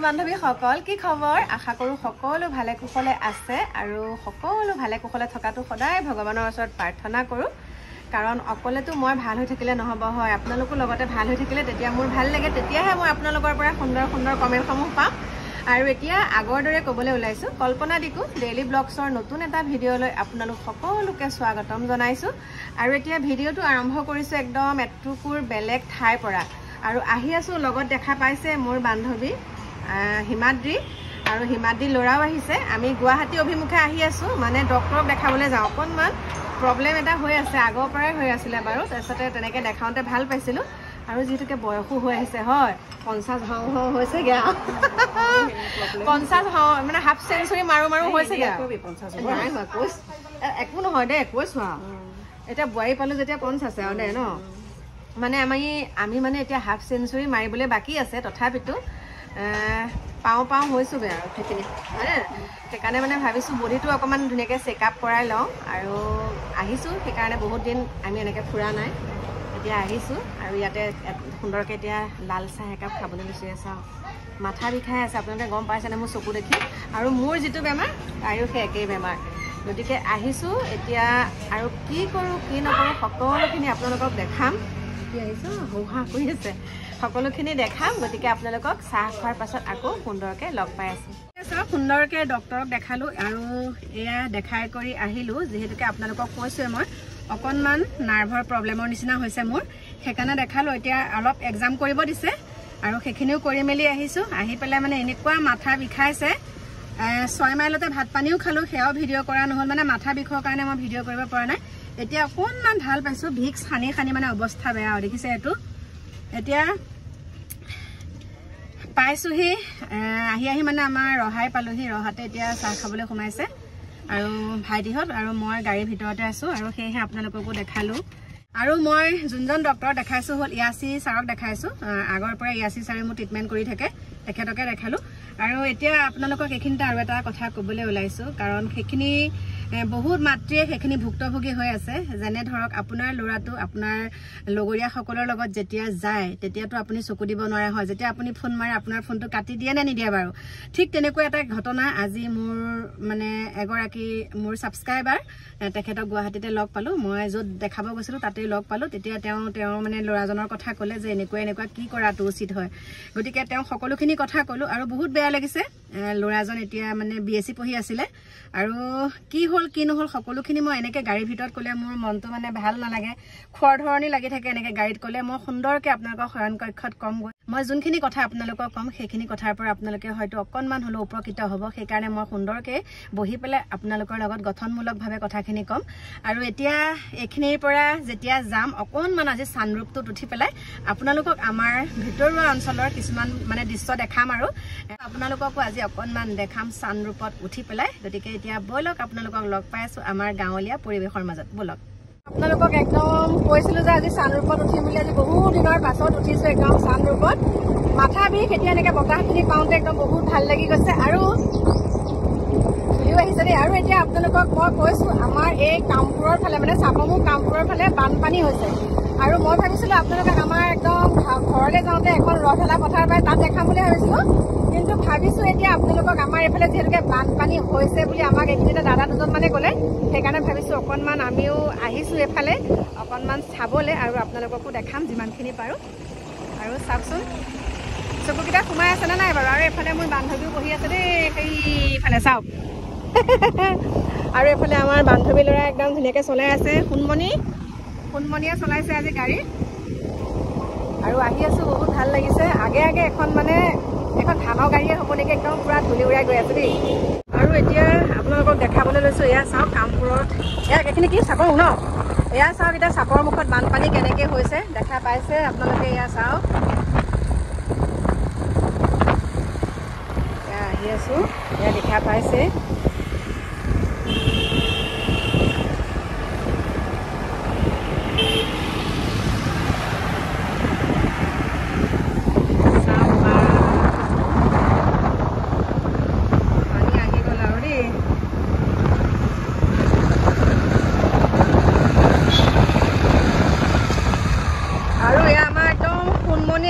বান্ধৱী সকল কি খবৰ আশা কৰো সকলো ভালে কুশলে আছে আৰু সকলো ভালে কুশলে থকাটো সদায় ভগৱানৰ ওচৰত প্ৰাৰ্থনা কৰো কাৰণ অকলেতো মই ভাল হৈ থাকিলে নহব হয় আপোনালোকৰ লগতে ভাল হৈ থাকিলে তেতিয়া মোৰ ভাল লাগে তেতিয়াহে মই আপোনালোকৰ পৰা সুন্দৰ সুন্দৰ কমেন্টসমূহ পাম আৰু এতিয়া আগৰ দৰে কবলৈ ওলাইছো কল্পনা দিকু ডেইলি ব্লগছৰ নতুন এটা ভিডিঅলৈ আপোনালোক সকলোকে স্বাগতম জনাইছো আৰু এতিয়া ভিডিঅটো আৰম্ভ কৰিছো একদম এটুকুৰ বেলেগ ঠাই পৰা আৰু আহি আছো লগত দেখা পাইছে মোৰ বান্ধৱী হিমাদ্ৰী আৰু হিমাদ্ৰী লৰাও আহিছে আমি গুৱাহাটী অভিমুখে আহি আছো মানে ডক্টৰক দেখাবলৈ যাও অকনমান প্ৰবলেম এটা হৈ আছে আগৰ পৰাই হৈ আছিল বাৰু তাৰছতে তেনেকে দেখাওতে ভাল পাইছিলো আৰু যেটোকে বয়সো হৈ আছে হয় 50 হৈছে গয়া 50 মানে হাফ সেঞ্চুৰি মাৰু হৈছে গয়া 50 নাই হয় কোচ একো নহয় দে কোচ হোৱা এটা বয়ই পালো যেতিয়া 50 আছে দে ন মানে আমি মানে এতিয়া হাফ সেঞ্চুৰি মাৰিবলৈ বাকি আছে তথাপিতো পাও হৈছোগে আৰু ঠিকনি সেইকাৰণে মানে ভাবিছো বডিটো অকমান ধুনিয়াকে চেকআপ কৰাই লওঁ আৰু আহিছো সেইকাৰণে বহুত দিন আমি এনেকে ফুৰা নাই এতিয়া আহিছো আৰু ইয়াতে সুন্দৰকে এতিয়া লাল চাহ একাপ খাবলৈ বিচাৰি আছো মাথা বিষাই আছে আপোনালোকে গম পাইছে না মোৰ চকু দেখি আৰু মোৰ যেটো বেমাৰ আৰু একেই বেমাৰ গতিকে আহিছো এতিয়া আৰু কি কৰো কি নকৰো সকলোখিনি আপোনালোকক দেখাম কি আহিছো হোহা কৰি আছে সকলোখিনি দেখাম গতিকে আপোনালোকক চাহ খোৱাৰ পাছত আকৌ সুন্দৰকে লগ পাই আছো সব সুন্দৰকে ডক্টৰক দেখালো আৰু এয়া দেখাই কৰি আহিলো যেহেতুকে আপোনালোকক কৈছো মই অকনমান নাৰ্ভৰ প্ৰবলেমৰ নিচিনা হৈছে মোৰ হেকানা দেখালো এতিয়া অলপ এক্সাম কৰিব দিছে আৰু সেইখিনিও কৰি মেলি আহিছো আহি পেলাই মানে এনেকুৱা মাথা বিষাইছে 6 মাইলতে ভাত পানীও খালো হেও ভিডিও কৰা নহল মানে মাথা বিষৰ কাৰণে মই ভিডিও কৰিব পৰা নাই এতিয়া অকনমান ভাল পাইছো ভিক্স খানি মানে অৱস্থা বেয়া দেখিছে এটো এতিয়া পাইছোহি আহি মানে আমাৰ ৰহাই পালোহি ৰহাতে এতিয়া চাহ খাবলৈ সোমাইছে আৰু ভাইটিহত আৰু মই গাড়ীৰ ভিতৰতে আছো আৰু সেইহে আপোনালোককো দেখালো আৰু মই জুনজন ডক্টৰ দেখাইছো হল ইয়াসি ছাৰক দেখাইছো আগৰ পৰা ইয়াসি ছাৰে মোৰ ট্ৰিটমেন্ট কৰি থাকে তেখেতকে দেখালো আৰু এতিয়া আপোনালোকক এখিনটা আৰু এটা কথা কবলৈ ওলাইছো কাৰণ সেইখিনি বহুত মাত্ৰীয়ে সেইখিনি ভুক্তভোগী হৈ আছে যেনে ধৰক আপোনাৰ লৰাটো আপোনাৰ লগৰীয়া সকলৰ লগত যেতিয়া যায় তেতিয়াতো আপুনি চকু দিব নোৱাৰে হয় যেতিয়া আপুনি ফোন মাৰে আপোনাৰ ফোনটো কাটি দিয়ে নে নিদিয়ে বাৰু ঠিক তেনেকুৱা এটা ঘটনা আজি মোৰ মানে এগৰাকী মোৰ সাবস্ক্ৰাইবাৰ তেখেতক গুৱাহাটীতে লগ পালো মই যত দেখাব গৈছিলো তাতে লগ পালো তেতিয়া তেওঁ মানে লৰাজনৰ কথা কলে যে এনেকুৱা কি কৰাটো উচিত হয় গতিকে তেওঁ সকলোখিনি কথা কলো আৰু বহুত বেয়া লাগিছে লৰাজন এতিয়া মানে বিএসসি পঢ়ি আছিল আৰু কি হল কি নহল সকলোখিনি মই এনেকে গাড়ীৰ ভিতৰত কলে মোৰ মনটো মানে ভাল নালাগে খৰ ধৰণি লাগি থাকে এনেকে গাড়ীত কলে মই সুন্দৰকে আপোনালোকক শয়ন কক্ষত কম গৈ মই যোনখিনি কথা আপোনালোকক কম সেইখিনি কথাৰ পৰা আপোনালোকে হয়তো অকনমান হলো উপকৃত হ'ব সেইকাৰণে মই সুন্দৰকে বহি পেলাই আপোনালোকৰ লগত গঠনমূলকভাৱে কথাখিনি কম আৰু এতিয়া এখিনিৰ পৰা যেতিয়া যাম অকনমান আজি সানৰূপটো উঠি পেলাই আপোনালোকক আমাৰ ভিতৰুৱা অঞ্চলৰ কিছুমান মানে দৃশ্য দেখাম আৰু আপোনালোককো আজি অকনমান দেখাম সানৰূপত উঠি পেলাই গতিকে এতিয়া বলক আপোনালোকক লগ পাই আছো আমাৰ গাঁৱলীয়া পৰিবেশৰ মাজত বলক আপোনালোকক একদম কৈছিলো যে আজি সানৰূপত উঠিম বুলি আজি বহু দিনৰ পাছত উঠিছো একদম সানৰূপত মাথা বিষ এতিয়া এনেকে বতাহখিনি পাওঁতে একদম বহুত ভাল লাগি গৈছে আৰু চলিও আহিছে দেই আৰু এতিয়া আপোনালোকক মই কৈছো আমাৰ এই কামপুৰৰ ফালে মানে চাপমুখ কামপুৰৰ ফালে বানপানী হৈছে আৰু মই ভাবিছিলো আপোনালোকক আমাৰ একদম ঘৰলৈ যাওঁতে এখন ৰথেলা পথাৰ পাই তাত দেখাম বুলি ভাবিছিলো কিন্তু ভাবিছো এতিয়া আপোনালোকক আমাৰ এফালে যেহেতুকে বানপানী হৈছে বুলি আমাক এইখিনিতে দাদা দুজন মানে ক'লে সেইকাৰণে ভাবিছো অকনমান আমিও আহিছো এফালে অকনমান চাবলৈ আৰু আপোনালোককো দেখাম যিমানখিনি পাৰো আৰু চাওকচোন চকুকেইটা সোমাই আছে নে নাই বাৰু আৰু এফালে মোৰ বান্ধৱীও বহি আছে দেই সেইফালে চাওক আৰু এফালে আমাৰ বান্ধৱী ল'ৰা একদম ধুনীয়াকে চলাই আছে সোণমণিয়ে চলাইছে আজি গাড়ী আৰু আহি আছো বহুত ভাল লাগিছে আগে এখন মানে এখন ধানৰ গাড়ীয়ে হ'ব নেকি একদম পুৰা ধুলি উৰাই গৈ আছে দেই আৰু এতিয়া আপোনালোকক দেখাবলৈ লৈছো এয়া চাওক কামপুৰত এয়া এইখিনি কি চাপৰ ন এয়া চাওক এতিয়া চাপৰ মুখত বানপানী কেনেকে হৈছে দেখা পাইছে আপোনালোকে এয়া চাওক এয়া আহি আছো এয়া দেখা পাইছে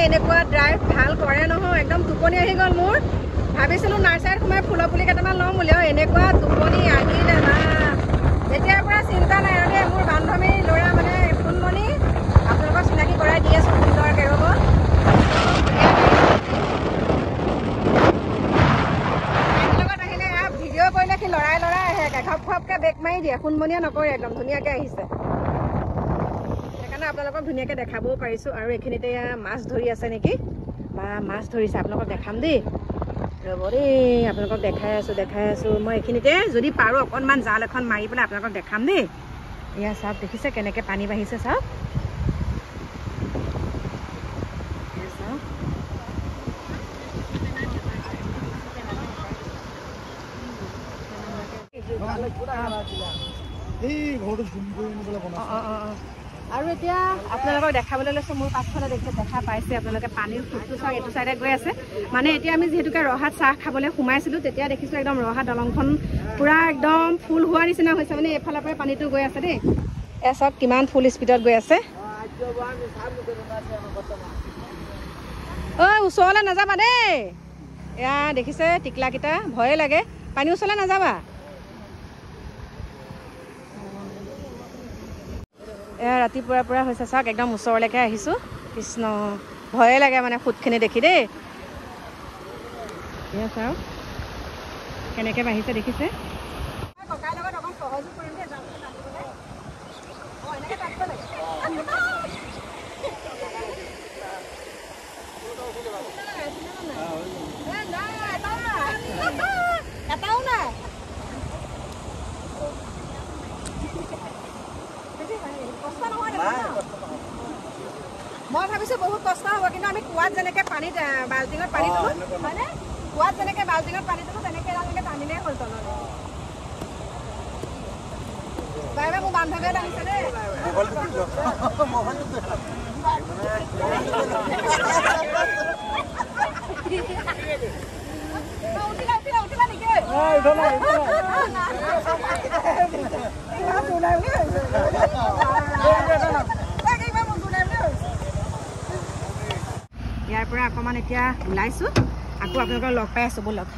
এনেকুৱা ড্ৰাইভ ভাল কৰে নহয় একদম টোপনি আহি গ'ল মোৰ ভাবিছিলো নাৰ্চাৰীত সোমাই ফুলৰ পুলি কেইটামান ল'ম বুলি এনেকুৱা টোপনি আহিলে না এতিয়াৰ পৰা চিন্তা নাই আৰু দেই মোৰ বান্ধৱী ল'ৰা মানে সোণমণি আপোনালোকক চিনাকি কৰাই দি আছো সুন্দৰকৈ ৰ'ব লগত আহিলে ভিডিঅ' কৰিলে সি লৰাই আহে ঘপ ঘপকৈ বেক মাৰি দিয়ে সোণমণিয়ে নকৰে একদম ধুনীয়াকৈ আহিছে সেইকাৰণে আপোনালোকক ধুনীয়াকৈ দেখাবও পাৰিছোঁ আৰু এইখিনিতে মাছ ধৰি আছে নেকি বা মাছ ধৰিছে আপোনালোকক দেখাম দেই ৰ'ব দেই আপোনালোকক দেখাই আছোঁ মই এইখিনিতে যদি পাৰোঁ অকণমান জাল এখন মাৰি পেলাই আপোনালোকক দেখাম দেই এয়া চাওক দেখিছে কেনেকৈ পানী বাঢ়িছে চাওক আৰু এতিয়া আপোনালোকক দেখাবলৈ লৈছোঁ মোৰ পাছফালে দেখা পাইছে আপোনালোকে পানীৰ ফুটটো চাওক এইটো চাইডে গৈ আছে মানে এতিয়া আমি যিহেতুকে ৰহাত চাহ খাবলৈ সোমাইছিলোঁ তেতিয়া দেখিছোঁ একদম ৰহা দলংখন পূৰা একদম ফুল হোৱাৰ নিচিনা হৈছে মানে এইফালৰ পৰা পানীটো গৈ আছে দেই এয়া চাওক কিমান ফুল স্পীডত গৈ আছে ঐ ওচৰলৈ নাযাবা দেই এয়া দেখিছে টিকলাকেইটা ভয়ে লাগে পানী ওচৰলৈ নাযাবা এয়া ৰাতিপুৱাৰ পৰা হৈছে চাওক একদম ওচৰলৈকে আহিছোঁ কৃষ্ণ ভয়ে লাগে মানে ফুটখিনি দেখি দেই এয়া চাওক কেনেকৈ বাঢ়িছে দেখিছে ককাৰ লগত অকণ সহযোগ কৰিম দেই এটাও নাই মই ভাবিছোঁ বহুত কষ্ট হ'ব কিন্তু আমি কুৱাত যেনেকৈ পানীত বাল্টিঙত পানী তোলোঁ হয়নে কুৱাত যেনেকৈ বাল্টিঙত পানী তোলোঁ তেনেকৈ এডালকৈ টানিলেই হ'ল তললৈ বাই বাই মোৰ বান্ধৱীয়ে টানিছে দেই উঠিলা নেকি ইয়াৰ পৰা অকণমান এতিয়া ওলাইছোঁ আকৌ আপোনালোকক লগ পাই আছোঁ ব'লক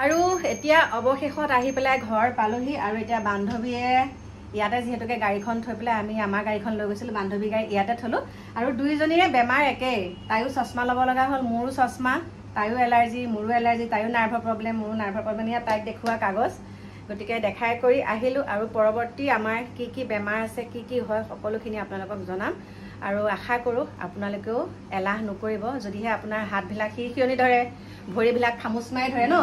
আৰু এতিয়া অৱশেষত আহি পেলাই ঘৰ পালোহি আৰু এতিয়া বান্ধৱীয়ে ইয়াতে যিহেতুকে গাড়ীখন থৈ পেলাই আমি আমাৰ গাড়ীখন লৈ গৈছিলোঁ বান্ধৱী গাড়ী ইয়াতে থলোঁ আৰু দুইজনীৰে বেমাৰ একেই তাইও চশমা ল'ব লগা হ'ল মোৰো চশমা তাইও এলাৰ্জি মোৰো এলাৰ্জি তাইও নাৰ্ভৰ প্ৰব্লেম মোৰো নাৰ্ভৰ প্ৰব্লেম ইয়াত তাইক দেখুওৱা কাগজ গতিকে দেখাই কৰি আহিলোঁ আৰু পৰৱৰ্তী আমাৰ কি কি বেমাৰ আছে কি কি হয় সকলোখিনি আপোনালোকক জনাম আৰু আশা কৰোঁ আপোনালোকেও এলাহ নকৰিব যদিহে আপোনাৰ হাতবিলাক সিৰসিৰণি ধৰে ভৰিবিলাক খামুচ মাৰি ধৰে ন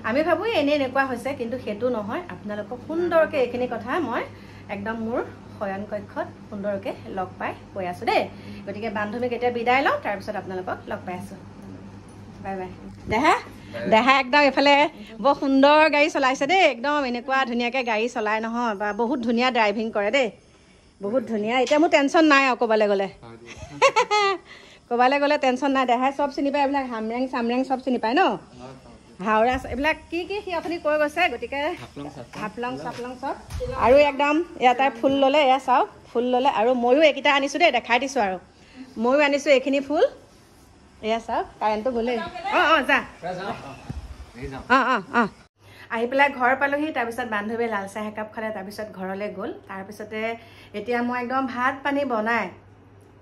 আমি ভাবোঁ এনেকুৱা হৈছে কিন্তু সেইটো নহয় আপোনালোকক সুন্দৰকৈ এইখিনি কথা মই একদম মোৰ শয়ন কক্ষত সুন্দৰকৈ লগ পাই কৈ আছোঁ দেই গতিকে বান্ধৱীক এতিয়া বিদায় লওঁ তাৰপিছত আপোনালোকক লগ পাই আছোঁ বাই বাই দেহা একদম এইফালে বৰ সুন্দৰ গাড়ী চলাইছে দেই একদম এনেকুৱা ধুনীয়াকৈ গাড়ী চলাই নহয় বা বহুত ধুনীয়া ড্ৰাইভিং কৰে দেই বহুত ধুনীয়া এতিয়া মোৰ টেনশ্যন নাই আৰু ক'ৰবালৈ গ'লে টেনশ্যন নাই দেহাই চব চিনি পায় এইবিলাক হামৰেং চামৰেং চব চিনি পায় ন হাওৰা এইবিলাক কি সি আপুনি কৈ গৈছে গতিকে হাফলং চাফলং চব আৰু একদম ইয়াতে ফুল ল'লে এয়া চাওক ফুল ল'লে আৰু ময়ো এইকেইটা আনিছোঁ দেই দেখাই দিছোঁ আৰু ময়ো আনিছোঁ এইখিনি ফুল এয়া চাওক কাৰেণ্টটো গ'লেই যা আহি পেলাই ঘৰ পালোহি তাৰপিছত বান্ধৱীয়ে লাল চাহ একাপ খালে তাৰপিছত ঘৰলৈ গ'ল তাৰপিছতে এতিয়া মই একদম ভাত পানী বনাই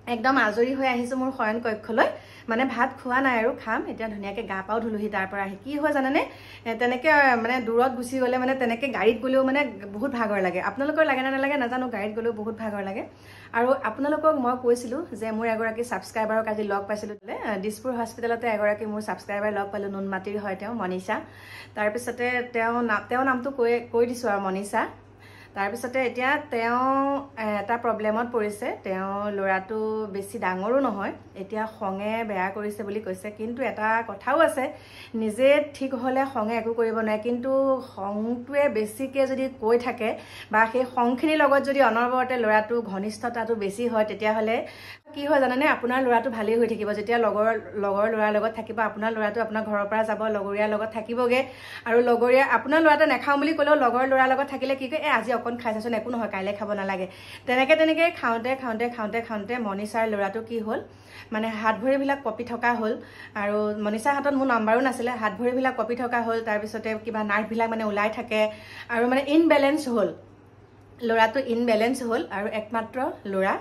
একদম আজৰি হৈ আহিছোঁ মোৰ শয়ন কক্ষলৈ মানে ভাত খোৱা নাই আৰু খাম এতিয়া ধুনীয়াকৈ গা পাও ধুলোহি তাৰ পৰা আহি কি হয় জানেনে তেনেকৈ মানে দূৰত গুচি গ'লে মানে তেনেকৈ গাড়ীত গ'লেও মানে বহুত ভাগৰ লাগে আপোনালোকৰ লাগে নে নালাগে নাজানো গাড়ীত গ'লেও বহুত ভাগৰ লাগে আৰু আপোনালোকক মই কৈছিলোঁ যে মোৰ এগৰাকী ছাবস্ক্ৰাইবাৰক আজি লগ পাইছিলোঁ দিছপুৰ হস্পিটেলতে এগৰাকী মোৰ ছাবস্ক্ৰাইবাৰ লগ পালোঁ নুনমাটিৰ হয় তেওঁ মনীষা তাৰপিছতে তেওঁ নামটো কৈ দিছোঁ আৰু মনীষা তাৰপিছতে এতিয়া তেওঁ এটা প্ৰব্লেমত পৰিছে তেওঁ ল'ৰাটো বেছি ডাঙৰো নহয় এতিয়া খঙে বেয়া কৰিছে বুলি কৈছে কিন্তু এটা কথাও আছে নিজে ঠিক হ'লে খঙে একো কৰিব নোৱাৰে কিন্তু খংটোৱে বেছিকৈ যদি কৈ থাকে বা সেই খংখিনিৰ লগত যদি অনবৰতে ল'ৰাটো ঘনিষ্ঠতাটো বেছি হয় তেতিয়াহ'লে কি হয় জানেনে আপোনাৰ ল'ৰাটো ভালেই হৈ থাকিব যেতিয়া লগৰ ল'ৰাৰ লগত থাকিব আপোনাৰ ল'ৰাটো আপোনাৰ ঘৰৰ পৰা যাব লগৰীয়াৰ লগত থাকিবগে আৰু লগৰীয়া আপোনাৰ ল'ৰাটো নাখাওঁ বুলি ক'লেও লগৰ ল'ৰাৰ লগত থাকিলে কি কয় আজি অকণ খাই চাচোন একো নহয় কাইলৈ খাব নালাগে তেনেকে খাওঁতে মনিষাৰ ল'ৰাটো কি হ'ল মানে হাত ভৰিবিলাক কঁপি থকা হ'ল আৰু মনিষাৰ হাতত মোৰ নাম্বাৰো নাছিলে হাত ভৰিবিলাক কঁপি থকা হ'ল তাৰপিছতে কিবা নাৰ্ভবিলাক মানে ওলাই থাকে আৰু মানে ইনবেলেঞ্চ হ'ল ল'ৰাটো ইনবেলেঞ্চ হ'ল আৰু একমাত্ৰ ল'ৰা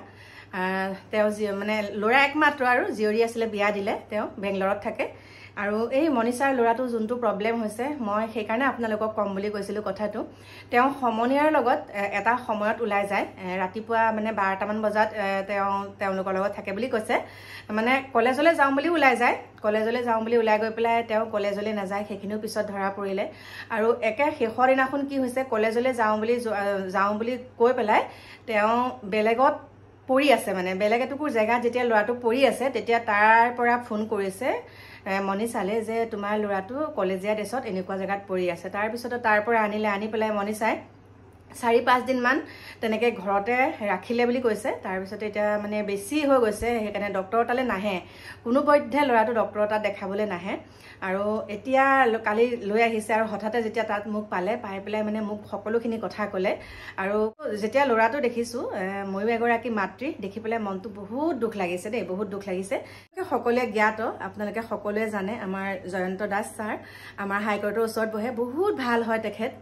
তেওঁ মানে ল'ৰা একমাত্ৰ আৰু জীয়ৰী আছিলে বিয়া দিলে তেওঁ বেংগলৰত থাকে আৰু এই মনিষাৰ ল'ৰাটো যোনটো প্ৰব্লেম হৈছে মই সেইকাৰণে আপোনালোকক কম বুলি কৈছিলোঁ কথাটো তেওঁ সমনীয়াৰ লগত এটা সময়ত ওলাই যায় ৰাতিপুৱা মানে 12টামান বজাত তেওঁলোকৰ লগত থাকে বুলি কৈছে মানে কলেজলৈ যাওঁ বুলি ওলাই যায় কলেজলৈ যাওঁ বুলি ওলাই গৈ পেলাই তেওঁ কলেজলৈ নাযায় সেইখিনিও পিছত ধৰা পৰিলে আৰু একে শেষৰ দিনাখন কি হৈছে কলেজলৈ যাওঁ বুলি কৈ পেলাই তেওঁ বেলেগত পৰি আছে মানে বেলেগ এটুকুৰ জেগাত যেতিয়া ল'ৰাটো পৰি আছে তেতিয়া তাৰ পৰা ফোন কৰিছে মনিষালে যে তোমাৰ ল'ৰাটো কলেজীয়া ড্ৰেছত এনেকুৱা জেগাত পৰি আছে তাৰপিছত তাৰ পৰা আনি পেলাই মনিষাই 4-5 দিনমান তেনেকৈ ঘৰতে ৰাখিলে বুলি কৈছে তাৰপিছত এতিয়া মানে বেছি হৈ গৈছে সেইকাৰণে ডক্টৰৰ তালৈ নাহে কোনোপধ্যে ল'ৰাটো ডক্টৰৰ তাত দেখাবলৈ নাহে আৰু এতিয়া কালি লৈ আহিছে আৰু হঠাতে যেতিয়া তাত মোক পাই পেলাই মানে মোক সকলোখিনি কথা ক'লে আৰু যেতিয়া ল'ৰাটো দেখিছোঁ ময়ো এগৰাকী মাতৃ দেখি পেলাই মনটো বহুত দুখ লাগিছে দেই বহুত দুখ লাগিছে সকলোৱে জ্ঞাত আপোনালোকে সকলোৱে জানে আমাৰ জয়ন্ত দাস ছাৰ আমাৰ হাইকোৰ্টৰ ওচৰত বহে বহুত ভাল হয় তেখেত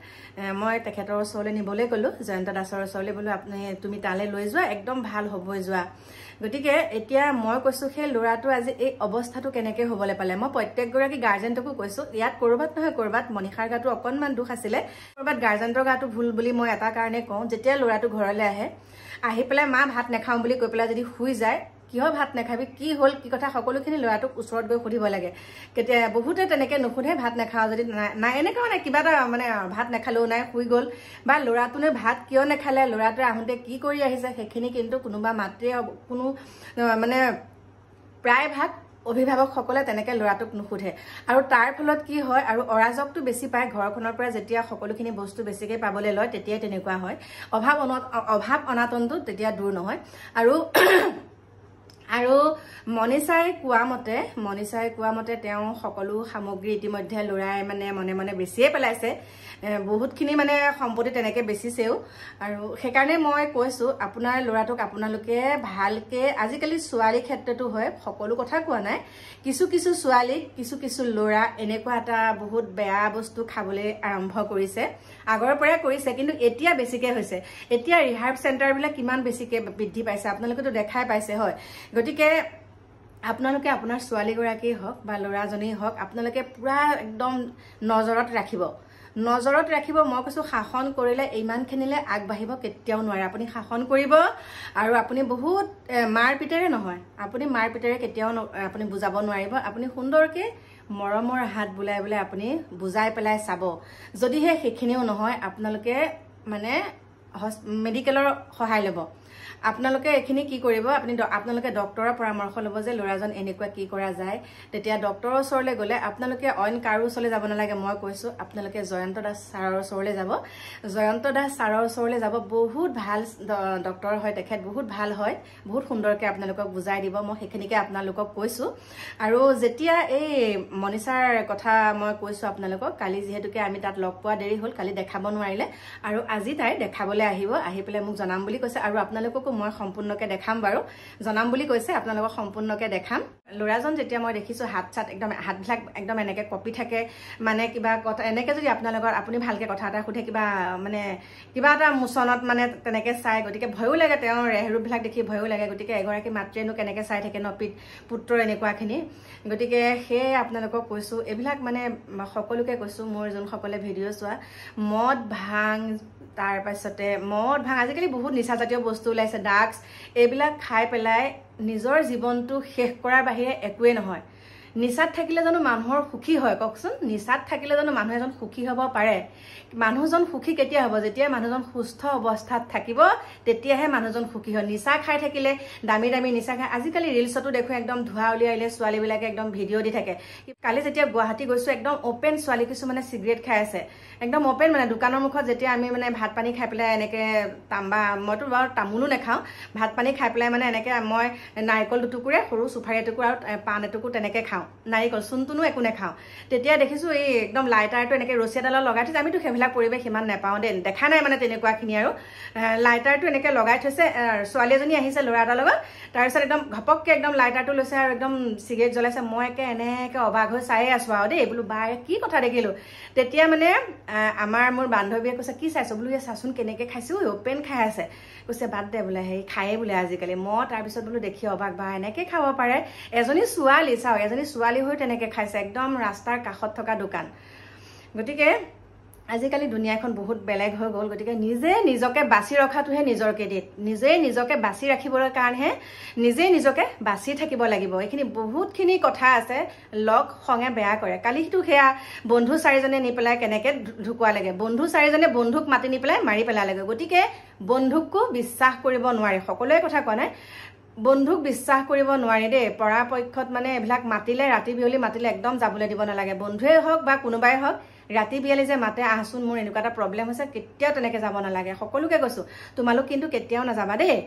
মই তেখেতৰ ওচৰলৈ নিবলৈ গ'লোঁ জয়ন্ত দাসৰ ওচৰলৈ বোলো তুমি তালৈ লৈ যোৱা একদম ভাল হ'বই যোৱা গতিকে এতিয়া মই কৈছোঁ সেই ল'ৰাটো আজি এই অৱস্থাটো কেনেকৈ হ'বলৈ পালে মই প্ৰত্যেকগৰাকী গাৰ্জেণ্টকো কৈছোঁ ইয়াত ক'ৰবাত নহয় ক'ৰবাত মনিষাৰ গাটো অকণমান দুখ আছিলে ক'ৰবাত গাৰ্জেণ্টৰ গাটো ভুল বুলি মই এটা কাৰণে কওঁ যেতিয়া ল'ৰাটো ঘৰলৈ আহি পেলাই মা ভাত নাখাওঁ বুলি কৈ পেলাই যদি শুই যায় কিয় ভাত নাখাবি কি হ'ল কি কথা সকলোখিনি ল'ৰাটোক ওচৰত গৈ সুধিব লাগে কেতিয়া বহুতে তেনেকৈ নুসুধে ভাত নাখাওঁ যদি নাই এনেকুৱা মানে কিবা এটা মানে ভাত নাখালেও নাই শুই গ'ল বা ল'ৰাটোনে ভাত কিয় নাখালে ল'ৰাটোৱে আহোঁতে কি কৰি আহিছে সেইখিনি কিন্তু কোনোবা মাতৃয়ে কোনো মানে প্ৰায়ভাগ অভিভাৱকসকলে তেনেকৈ ল'ৰাটোক নুসুধে আৰু তাৰ ফলত কি হয় আৰু অৰাজকটো বেছি পায় ঘৰখনৰ পৰা যেতিয়া সকলোখিনি বস্তু বেছিকৈ পাবলৈ লয় তেতিয়াই তেনেকুৱা হয় অভাৱ অনাটনটো তেতিয়া দূৰ নহয় আৰু মনিষাই কোৱা মতে তেওঁ সকলো সামগ্ৰী ইতিমধ্যে ল'ৰাই মানে মনে মনে বেছিয়ে পেলাইছে বহুতখিনি মানে সম্পত্তি তেনেকৈ বেচিছেও আৰু সেইকাৰণে মই কৈছোঁ আপোনাৰ ল'ৰাটোক আপোনালোকে ভালকৈ আজিকালি ছোৱালীৰ ক্ষেত্ৰতো হয় সকলো কথা কোৱা নাই কিছু ছোৱালীক কিছু ল'ৰা এনেকুৱা এটা বহুত বেয়া বস্তু খাবলৈ আৰম্ভ কৰিছে আগৰ পৰাই কৰিছে কিন্তু এতিয়া বেছিকৈ হৈছে এতিয়া ৰিহাৰ্ব চেণ্টাৰবিলাক কিমান বেছিকৈ বৃদ্ধি পাইছে আপোনালোকেতো দেখাই পাইছে হয় গতিকে আপোনালোকে আপোনাৰ ছোৱালীগৰাকী হওক বা ল'ৰাজনেই হওক আপোনালোকে পুৰা একদম নজৰত ৰাখিব মই কৈছোঁ শাসন কৰিলে ইমানখিনিলৈ আগবাঢ়িব কেতিয়াও নোৱাৰে আপুনি শাসন কৰিব আৰু আপুনি বহুত মাৰ পিতেৰে নহয় আপুনি মাৰ পিতেৰে কেতিয়াও আপুনি বুজাব নোৱাৰিব আপুনি সুন্দৰকৈ মৰমৰ হাত বুলাই আপুনি বুজাই পেলাই চাব যদিহে সেইখিনিও নহয় আপোনালোকে মানে মেডিকেলৰ সহায় ল'ব আপোনালোকে এইখিনি কি কৰিব আপোনালোকে ডক্টৰৰ পৰামৰ্শ ল'ব যে ল'ৰাজন এনেকুৱা কি কৰা যায় তেতিয়া ডক্টৰৰ ওচৰলৈ গ'লে আপোনালোকে অইন কাৰো ওচৰলৈ যাব নালাগে মই কৈছোঁ আপোনালোকে জয়ন্ত দাস ছাৰৰ ওচৰলৈ যাব বহুত ভাল ডক্টৰ হয় তেখেত বহুত ভাল হয় বহুত সুন্দৰকৈ আপোনালোকক বুজাই দিব মই সেইখিনিকে আপোনালোকক কৈছোঁ আৰু যেতিয়া এই মনিষাৰ কথা মই কৈছোঁ আপোনালোকক কালি যিহেতুকে আমি তাত লগ পোৱা দেৰি হ'ল কালি দেখাব নোৱাৰিলে আৰু আজি তাই দেখাবলৈ আহি পেলাই মোক জনাম বুলি কৈছে আৰু আপোনালোককো মই সম্পূৰ্ণকৈ দেখাম বাৰু জনাম বুলি কৈছে আপোনালোকক সম্পূৰ্ণকৈ দেখাম ল'ৰাজন যেতিয়া মই দেখিছোঁ হাতবিলাক একদম এনেকৈ কঁপি থাকে মানে কিবা কথা এনেকৈ যদি আপুনি ভালকৈ কথা এটা সুধে কিবা এটা মোচনত মানে তেনেকৈ চাই গতিকে ভয়ো লাগে তেওঁৰ ৰেহৰূপবিলাক দেখি ভয়ো লাগে গতিকে এগৰাকী মাতৃয়েনো কেনেকৈ চাই থাকে ন পুত্ৰৰ এনেকুৱাখিনি গতিকে সেয়ে আপোনালোকক কৈছোঁ এইবিলাক মানে সকলোকে কৈছোঁ মোৰ যোনসকলে ভিডিঅ' চোৱা মদ ভাং আজিকালি বহুত নিচাজাতীয় বস্তু ওলাইছে ড্ৰাগছ এইবিলাক খাই পেলাই নিজৰ জীৱনটো শেষ কৰাৰ বাহিৰে একোৱেই নহয় নিচাত থাকিলে জানো মানুহৰ সুখী হয় কওকচোন নিচাত থাকিলে জানো মানুহ এজন সুখী হ'ব পাৰে মানুহজন সুখী কেতিয়া হ'ব যেতিয়া মানুহজন সুস্থ অৱস্থাত থাকিব তেতিয়াহে মানুহজন সুখী হয় নিচা খাই থাকিলে দামী দামী নিচা খাই আজিকালি ৰিলছতো দেখো একদম ধোৱা উলিয়াইলে ছোৱালীবিলাকে একদম ভিডিঅ' দি থাকে কালি যেতিয়া গুৱাহাটী গৈছো একদম ওপেন ছোৱালী কিছু মানে সিগাৰেট খাই আছে একদম ওপেন মানে দোকানৰ মুখত যেতিয়া আমি মানে ভাত পানী খাই পেলাই এনেকে তাম্বা মইতো বাৰু তামুলো নেখাওঁ ভাত পানী খাই পেলাই মানে এনেকে মই নাৰিকল দুটুকুৰে সৰু সুফাৰী এটুকুৰ আৰু পাণ এটুকুৰ তেনেকে খাওঁ নাৰিকল চুনতুনো একো নেখাওঁ তেতিয়া দেখিছো এই একদম লাইটাৰটো এনেকে ৰছী এডালত লগাই থৈছে আমিতো সেইবিলাক পৰিৱেশ ইমান নেপাওঁ দেই দেখা নাই মানে তেনেকুৱাখিনি আৰু লাইটাৰটো এনেকে লগাই থৈছে ছোৱালী এজনী আহিছে ল'ৰা এটাৰ লগত তাৰপিছত একদম ঘপককে একদম লাইটাৰটো লৈছে আৰু একদম সিগাৰেট জ্বলাইছে মই একে এনেকে অবাক হৈ চাই আছো আৰু দেই বোলো বাই কি কথা দেখিলো তেতিয়া মানে আমাৰ মোৰ বান্ধৱীয়ে কৈছে কি চাইছো বোলো এই চাচোন কেনেকে খাইছো ওপেন খাই আছে কৈছে বাদ দে বোলে হেৰি খায়ে বোলে আজিকালি মই তাৰপিছত বোলো দেখি অবাক বা এনেকে খাব পাৰে এজনী ছোৱালী চাও এজনী ছোৱালী হৈ তেনেকে খাইছে একদম ৰাস্তাৰ কাষত থকা দোকান গতিকে আজিকালি দুনিয়াখন বহুত বেলেগ হৈ গ'ল গতিকে নিজে নিজকে বাছি ৰখাটোহে নিজৰ ক্ৰেডিট নিজে নিজকে বাছি ৰাখিবৰ কাৰণেহে নিজে নিজকে বাছি থাকিব লাগিব এইখিনি বহুতখিনি কথা আছে লগ সংগে বেয়া কৰে কালিটো সেয়া বন্ধু চাৰিজনে নি পেলাই কেনেকে ঢুকুৱা লাগে বন্ধু চাৰিজনে বন্ধুক মাতি নি পেলাই মাৰি পেলা লাগে গতিকে বন্ধুকো বিশ্বাস কৰিব নোৱাৰে সকলোৱে কথা কোৱা নাই বন্ধুক বিশ্বাস কৰিব নোৱাৰি দেই পৰাপক্ষত মানে এইবিলাক মাতিলে ৰাতি বিয়লি মাতিলে একদম যাবলৈ দিব নালাগে বন্ধুৱে হওক বা কোনোবাই হওক ৰাতি বিয়লি যে মাতে আহচোন মোৰ এনেকুৱা এটা প্ৰব্লেম হৈছে কেতিয়াও তেনেকে যাব নালাগে সকলোকে কৈছো তোমালোক কিন্তু কেতিয়াও নাযাবা দেই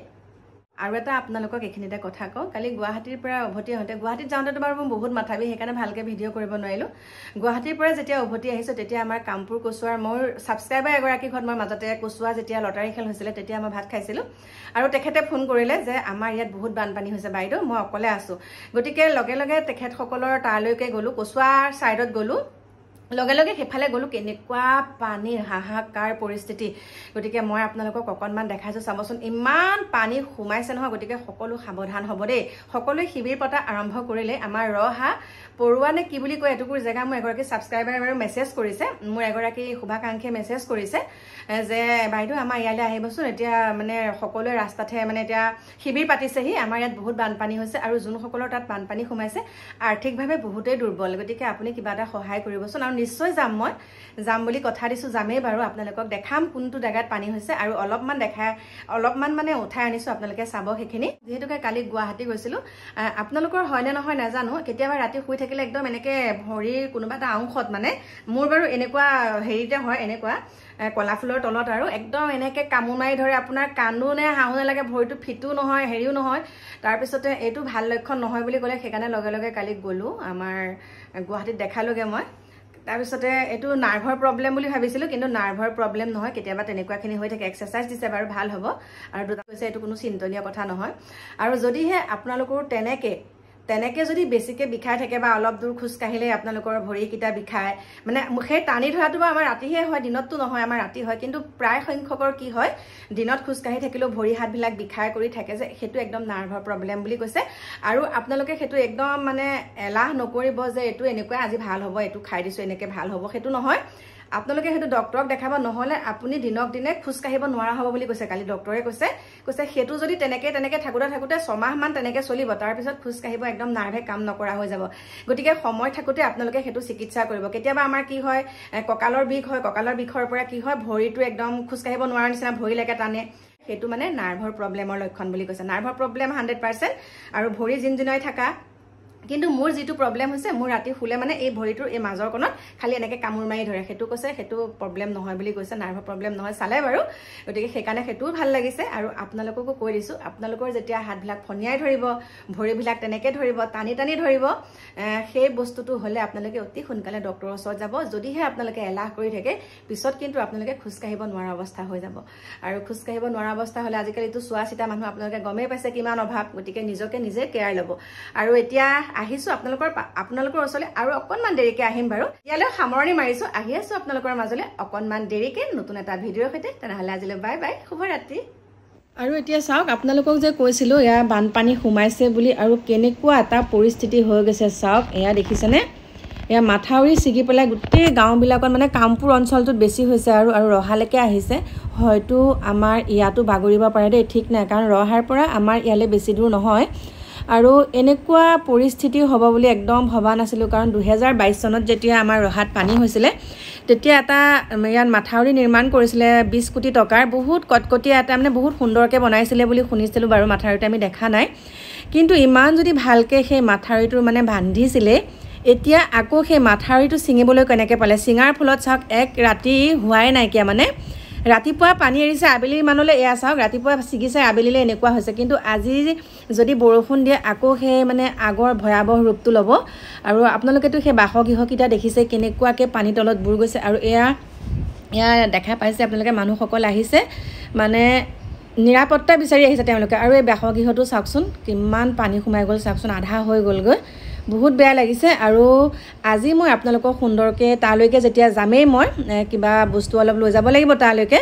আৰু এটা আপোনালোকক এইখিনিতে কথা কওঁ কালি গুৱাহাটীৰ পৰা উভতি আহোঁতে গুৱাহাটীত যাওঁতে বাৰু মই বহুত মাথাবি সেইকাৰণে ভালকে ভিডিঅ' কৰিব নোৱাৰিলোঁ গুৱাহাটীৰ পৰা যেতিয়া উভতি আহিছোঁ তেতিয়া আমাৰ কামপুৰ কচুৱাৰ মোৰ ছাবস্ক্ৰাইবাৰ এগৰাকী ঘৰত মই মাজতে কচুৱা যেতিয়া লটাৰী খেল হৈছিলে তেতিয়া মই ভাত খাইছিলোঁ আৰু তেখেতে ফোন কৰিলে যে আমাৰ ইয়াত বহুত বানপানী হৈছে বাইদেউ মই অকলে আছোঁ গতিকে লগে লগে তেখেতসকলৰ তালৈকে গ'লোঁ কচুৱাৰ ছাইডত গ'লোঁ লগে লগে সেফালে গ'লো কেনেকুৱা পানীৰ হাহাকাৰ পৰিস্থিতি গতিকে মই আপোনালোকক অকণমান দেখাইছো চাবচোন ইমান পানী সোমাইছে নহয় গতিকে সকলো সাৱধান হ'ব দেই সকলোৱে শিবিৰ পতা আৰম্ভ কৰিলে আমাৰ ৰহা পৰুৱা নে কি বুলি কয় এটুকুৰ জেগা মোৰ এগৰাকী ছাবস্ক্ৰাইবাৰে বাৰু মেছেজ কৰিছে মোৰ এগৰাকী শুভাকাংক্ষীয়ে মেছেজ কৰিছে যে বাইদেউ আমাৰ ইয়ালৈ আহিবচোন এতিয়া মানে সকলোৱে ৰাস্তাতহে মানে এতিয়া শিবিৰ পাতিছেহি আমাৰ ইয়াত বহুত বানপানী হৈছে আৰু যোনসকলৰ তাত বানপানী সোমাইছে আৰ্থিকভাৱে বহুতেই দুৰ্বল গতিকে আপুনি কিবা এটা সহায় কৰিবচোন আৰু নিশ্চয় যাম মই যাম বুলি কথা দিছো যামেই বাৰু আপোনালোকক দেখাম কোনটো জায়গাত পানী হৈছে আৰু অলপমান মানে উঠাই আনিছো আপোনালোকে চাব সেইখিনি যেহেতুকে কালি গুৱাহাটী গৈছিলো আপোনালোকৰ হয় নে নহয় নাজানো কেতিয়াবা ৰাতি শুই থাকিলে একদম এনেকে ভৰিৰ কোনোবা এটা অংশত মানে মোৰ বাৰু এনেকুৱা হেৰিতে হয় এনেকুৱা কলা ফুলৰ তলত আৰু একদম এনেকে কামু মাৰি ধৰে আপোনাৰ কান্দো নে হাঁহো নালাগে ভৰিটো ফিটো নহয় হেৰিও নহয় তাৰপিছতে এইটো ভাল লক্ষণ নহয় বুলি ক'লে সেইকাৰণে লগে লগে কালি গ'লো আমাৰ গুৱাহাটীত দেখালোগে মই তাৰপিছতে এইটো নাৰ্ভৰ প্ৰব্লেম বুলি ভাবিছিলো কিন্তু নাৰ্ভৰ প্ৰব্লেম নহয় কেতিয়াবা তেনেকুৱাখিনি হৈ থাকে এক্সাৰচাইজ দিছে বাৰু ভাল হ'ব আৰু দুটা কৈছে এইটো কোনো চিন্তনীয় কথা নহয় আৰু যদিহে আপোনালোকৰ তেনেকে যদি বেছিকে বিখাই থাকে বা অলপ দূৰ খোজ কাঢ়িলে আপোনালোকৰ ভৰিকিটা বিখায় মানে সেই টানি ধৰাটো বা আমাৰ ৰাতিহে হয় দিনততো নহয় আমাৰ ৰাতি হয় কিন্তু প্ৰায় সংখ্যকৰ কি হয় দিনত খোজ কাঢ়ি থাকিলেও ভৰি হাতবিলাক বিখাই কৰি থাকে যে সেইটো একদম নাৰ্ভৰ প্ৰব্লেম বুলি কৈছে আৰু আপোনালোকে সেইটো একদম মানে এলাহ নকৰিব যে এইটো এনেকুৱা আজি ভাল হ'ব এইটো খাই দিছো এনেকে ভাল হ'ব সেইটো নহয় আপোনালোকে সেইটো ডক্টৰক দেখাব নহলে আপুনি দিনক দিনে খোজ কাঢ়িব নোৱাৰা হ'ব বুলি কৈছে কালি ডক্টৰে কৈছে সেইটো যদি তেনেকে থাকোতে 6 মাহ মান তেনেকে চলিব তাৰ পিছত খোজ কাঢ়িব একদম নাৰ্ভে কাম নকৰা হৈ যাব গতিকে সময় থাকোতে আপোনালোকে সেইটো চিকিৎসা কৰিব কেতিয়াবা আমাৰ কি হয় কঁকালৰ বিষ হয় কঁকালৰ বিষৰ পৰা কি হয় ভৰিটো একদম খোজ কাঢ়িব নোৱাৰা নিচিনা ভৰিলৈকে টানে সেইটো মানে নাৰ্ভৰ প্ৰব্লেমৰ লক্ষণ বুলি কৈছে নাৰ্ভৰ প্ৰব্লেম 100% আৰু ভৰি জিনজিনাই থাকা কিন্তু মোৰ যেটো প্ৰব্লেম হৈছে মোৰ ৰাতি ফুলে মানে এই ভৰিটোৰ এই মাজৰ কোণত খালি এনেকে কামুৰ মাৰি ধৰে সেইটো কৈছে সেইটো প্ৰব্লেম নহয় বুলি কৈছে নাৰ্ভৰ প্ৰব্লেম নহয় চালে বাৰু গতিকে সেইকাৰণে সেইটোও ভাল লাগিছে আৰু আপোনালোককো কৈ দিছো আপোনালোকৰ যেতিয়া হাতবিলাক ফনিয়াই ধৰিব ভৰিবিলাক তেনেকে ধৰিব টানি ধৰিব সেই বস্তুটো হলে আপোনালোকে অতি সোনকালে ডক্টৰৰ ওচৰত যাব যদিহে আপোনালোকে এলাহ কৰি থাকে পিছত কিন্তু আপোনালোকে খোজ কাঢ়িব নোৱাৰা অৱস্থা হৈ যাব আৰু খোজ কাঢ়িব নোৱাৰা অৱস্থা হলে আজিকালিতো চোৱা চিতা মানুহ আপোনালোকে গমেই পাইছে কিমান অভাৱ গতিকে নিজকে নিজে কেয়াৰ ল'ব আৰু এতিয়া আহিছো আপোনালোকৰ ওচৰলৈ আৰু অকনমান দেৰিকে আহিম বাৰু ইয়ালৈ সামৰণি মাৰিছো আহি আছো আপোনালোকৰ মাজলৈ অকনমান দেৰিকে নতুন এটা ভিডিঅ'ৰ সৈতে তেনেহলে আজিলৈ বাই বাই শুভৰাত্ৰি আৰু এতিয়া চাওক আপোনালোকক যে কৈছিলো ইয়া বানপানী সোমাইছে বুলি আৰু কেনেকুৱা এটা পৰিস্থিতি হৈ গৈছে চাওক এয়া দেখিছেনে এয়া মাথাউৰি ছিগি পেলাই গোটেই গাঁওবিলাকত মানে কামপুৰ অঞ্চলটোত বেছি হৈছে আৰু ৰহালৈকে আহিছে হয়তো আমাৰ ইয়াতো বাগৰিব পাৰে দেই ঠিক নাই কাৰণ ৰহাৰ পৰা আমাৰ ইয়ালৈ বেছি দূৰ নহয় আৰু এনেকুৱা পৰিস্থিতি হ'ব বুলি একদম ভবা নাছিলোঁ কাৰণ 2022 চনত যেতিয়া আমাৰ ৰহাত পানী হৈছিলে তেতিয়া এটা ইয়াত মাথাউৰি নিৰ্মাণ কৰিছিলে 20 কোটি টকাৰ বহুত কটকটীয়া এটা মানে বহুত সুন্দৰকৈ বনাইছিলে বুলি শুনিছিলোঁ বাৰু মাথাউৰিটো আমি দেখা নাই কিন্তু ইমান যদি ভালকৈ সেই মাথাউৰিটো মানে বান্ধিছিলে এতিয়া আকৌ সেই মাথাউৰিটো ছিঙিবলৈ কেনেকৈ পালে ছিঙাৰ ফলত চাওক এক ৰাতি হোৱাই নাইকিয়া মানে ৰাতিপুৱা পানী এৰিছে আবেলি মানলৈ এয়া চাওক ৰাতিপুৱা ছিগিছে আবেলিলৈ এনেকুৱা হৈছে কিন্তু আজি যদি বৰষুণ দিয়ে আকৌ সেই মানে আগৰ ভয়াৱহ ৰূপটো ল'ব আৰু আপোনালোকেতো সেই বাসগৃহকেইটা দেখিছে কেনেকুৱাকৈ পানী তলত বুৰ গৈছে আৰু এয়া দেখা পাইছে আপোনালোকে মানুহসকল আহিছে মানে নিৰাপত্তা বিচাৰি আহিছে তেওঁলোকে আৰু এই বাসগৃহটো চাওকচোন কিমান পানী সোমাই গ'ল চাওকচোন আধা হৈ গ'লগৈ বহুত বেয়া লাগিছে আৰু আজি মই আপোনালোকক সুন্দৰকৈ তালৈকে যেতিয়া যামেই মই কিবা বস্তু অলপ লৈ যাব লাগিব তালৈকে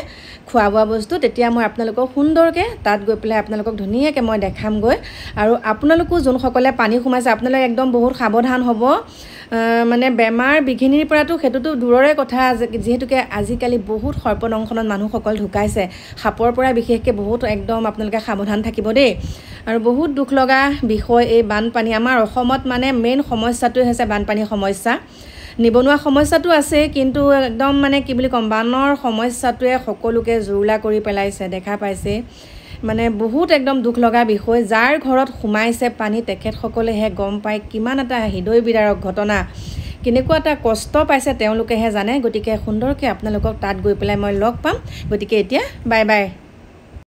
খোৱা বোৱা বস্তু তেতিয়া মই আপোনালোকক সুন্দৰকৈ তাত গৈ পেলাই আপোনালোকক ধুনীয়াকৈ মই দেখামগৈ আৰু আপোনালোকো যোনসকলে পানী সোমাইছে আপোনালোক একদম বহুত সাৱধান হ'ব মানে বেমাৰ বিঘিনিৰ পৰাটো সেইটোতো দূৰৰে কথা যিহেতুকে আজিকালি বহুত সৰ্পদংশনত মানুহসকল ঢুকাইছে সাপৰ পৰা বিশেষকৈ বহুত একদম আপোনালোকে সাৱধান থাকিব দেই আৰু বহুত দুখ লগা বিষয় এই বানপানী আমাৰ অসমত মানে মেইন সমস্যাটোৱে হৈছে বানপানীৰ সমস্যা নিবনুৱা সমস্যাটো আছে কিন্তু একদম মানে কি বুলি ক'ম বানৰ সমস্যাটোৱে সকলোকে জুৰুলা কৰি পেলাইছে দেখা পাইছে মানে বহুত একদম দুখ লগা বিষয় যাৰ ঘৰত সোমাইছে পানী তেখেতসকলেহে গম পায় কিমান এটা হৃদয় বিদাৰক ঘটনা কেনেকুৱা এটা কষ্ট পাইছে তেওঁলোকেহে জানে গতিকে সুন্দৰকৈ আপোনালোকক তাত গৈ পেলাই মই লগ পাম গতিকে এতিয়া বাই বাই